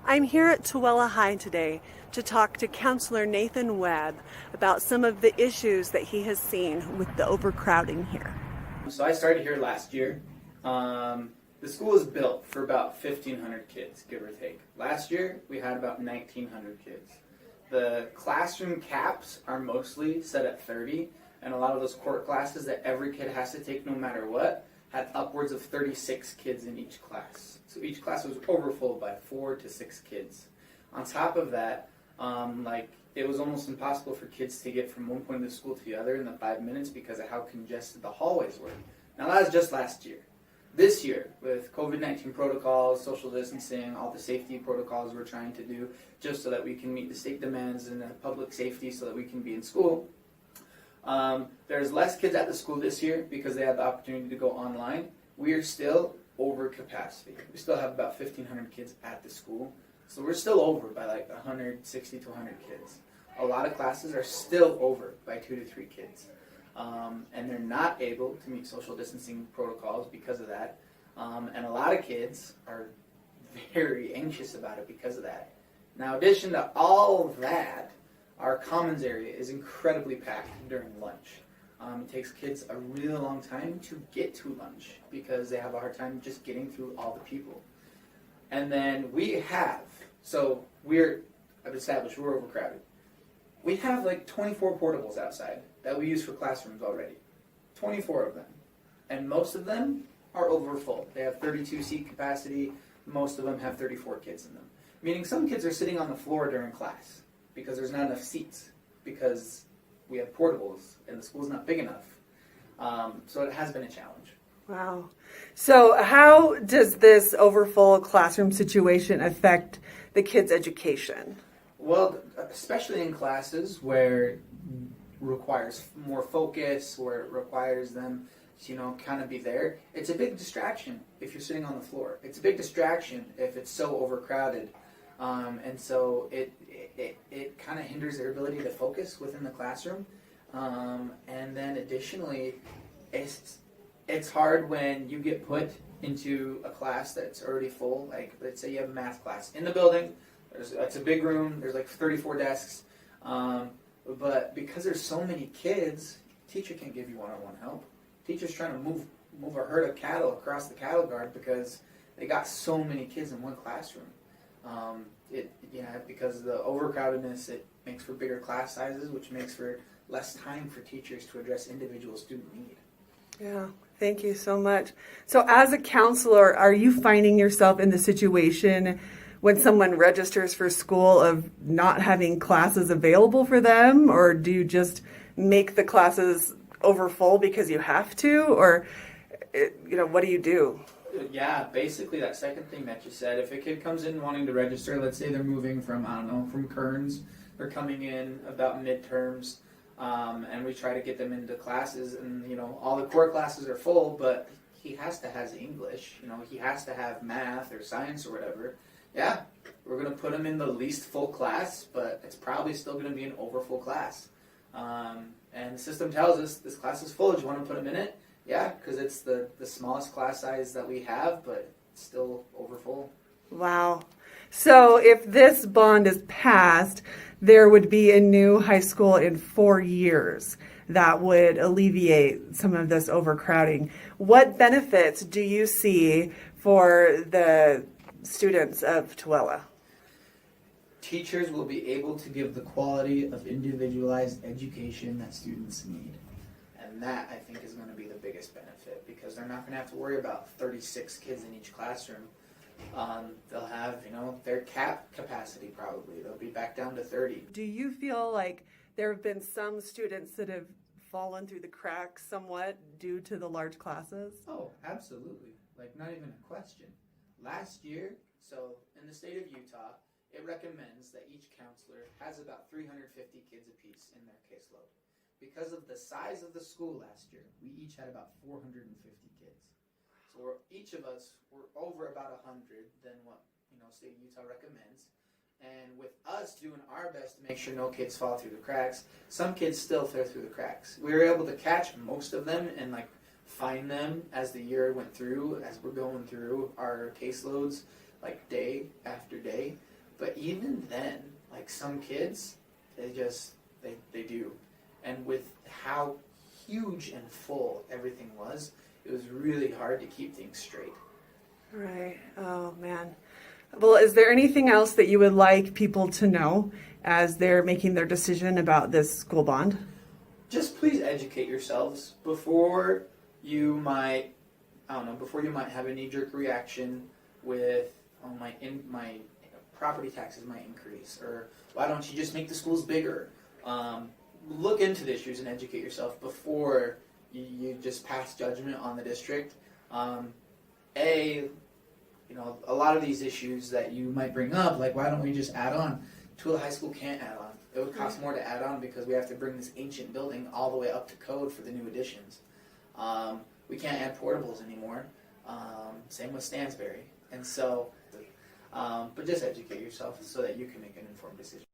I'm here at Tooele High today to talk to Counselor Nathan Webb about some of the issues that he has seen with the overcrowding here. So I started here last year. The school is built for about 1,500 kids, give or take. Last year, we had about 1,900 kids. The classroom caps are mostly set at 30, and a lot of those core classes that every kid has to take no matter what had upwards of 36 kids in each class. So each class was overfull by 4 to 6 kids. On top of that, it was almost impossible for kids to get from one point of the school to the other in the 5 minutes because of how congested the hallways were. Now that was just last year. This year, with COVID-19 protocols, social distancing, all the safety protocols we're trying to do just so that we can meet the state demands and the public safety so that we can be in school, there's less kids at the school this year because they had the opportunity to go online. We are still over capacity. We still have about 1,500 kids at the school. So we're still over by like 160 to 100 kids. A lot of classes are still over by 2 to 3 kids. And they're not able to meet social distancing protocols because of that. And a lot of kids are very anxious about it because of that. Now, in addition to all of that, our commons area is incredibly packed during lunch. It takes kids a really long time to get to lunch because they have a hard time just getting through all the people. And then I've established we're overcrowded. We have like 24 portables outside that we use for classrooms already. 24 of them. And most of them are overfull. They have 32 seat capacity. Most of them have 34 kids in them. Meaning some kids are sitting on the floor during class because there's not enough seats because we have portables and the school's not big enough. So it has been a challenge. Wow. So how does this overfull classroom situation affect the kids' education? Well, especially in classes where it requires more focus, where it requires them to, kind of be there, it's a big distraction if you're sitting on the floor. It's a big distraction if it's so overcrowded. And so it kind of hinders their ability to focus within the classroom. And then additionally, it's hard when you get put into a class that's already full. Like, let's say you have a math class in the building. It's a big room. There's like 34 desks. But because there's so many kids, teacher can't give you one-on-one help. Teacher's trying to move a herd of cattle across the cattle guard because they got so many kids in one classroom. Because of the overcrowdedness, it makes for bigger class sizes, which makes for less time for teachers to address individual student need. Yeah, thank you so much. So as a counselor, are you finding yourself in the situation when someone registers for school of not having classes available for them, or do you just make the classes overfull because you have to, or what do you do? Yeah, basically that second thing that you said. If a kid comes in wanting to register, let's say they're moving from Kearns, they're coming in about midterms, and we try to get them into classes, and all the core classes are full, but he has to have English, he has to have math or science or whatever. Yeah, we're going to put him in the least full class, but it's probably still going to be an overfull class. And the system tells us this class is full. Do you want to put him in it? Yeah, because it's the smallest class size that we have, but it's still overfull. Wow. So if this bond is passed, there would be a new high school in 4 years that would alleviate some of this overcrowding. What benefits do you see for the students of Tooele? Teachers will be able to give the quality of individualized education that students need. And that, I think, is going to be the biggest benefit because they're not going to have to worry about 36 kids in each classroom. They'll have, their cap capacity probably. They'll be back down to 30. Do you feel like there have been some students that have fallen through the cracks somewhat due to the large classes? Oh, absolutely. Like, not even a question. Last year, so in the state of Utah, it recommends that each counselor has about 350 kids apiece in their caseload. Because of the size of the school last year, we each had about 450 kids. So each of us were over about 100 than what state of Utah recommends. And with us doing our best to make sure no kids fall through the cracks, some kids still fell through the cracks. We were able to catch most of them and find them as the year went through, as we're going through our caseloads, day after day. But even then, like some kids, they do. And with how huge and full everything was, it was really hard to keep things straight. Right. Oh, man. Well, is there anything else that you would like people to know as they're making their decision about this school bond? Just please educate yourselves before you might, before you might have a knee-jerk reaction with, oh, my property taxes might increase, or why don't you just make the schools bigger? Look into the issues and educate yourself before you just pass judgment on the district. A lot of these issues that you might bring up, like why don't we just add on? Tooele High School can't add on. It would cost more to add on because we have to bring this ancient building all the way up to code for the new additions. We can't add portables anymore. Same with Stansberry. And so, but just educate yourself so that you can make an informed decision.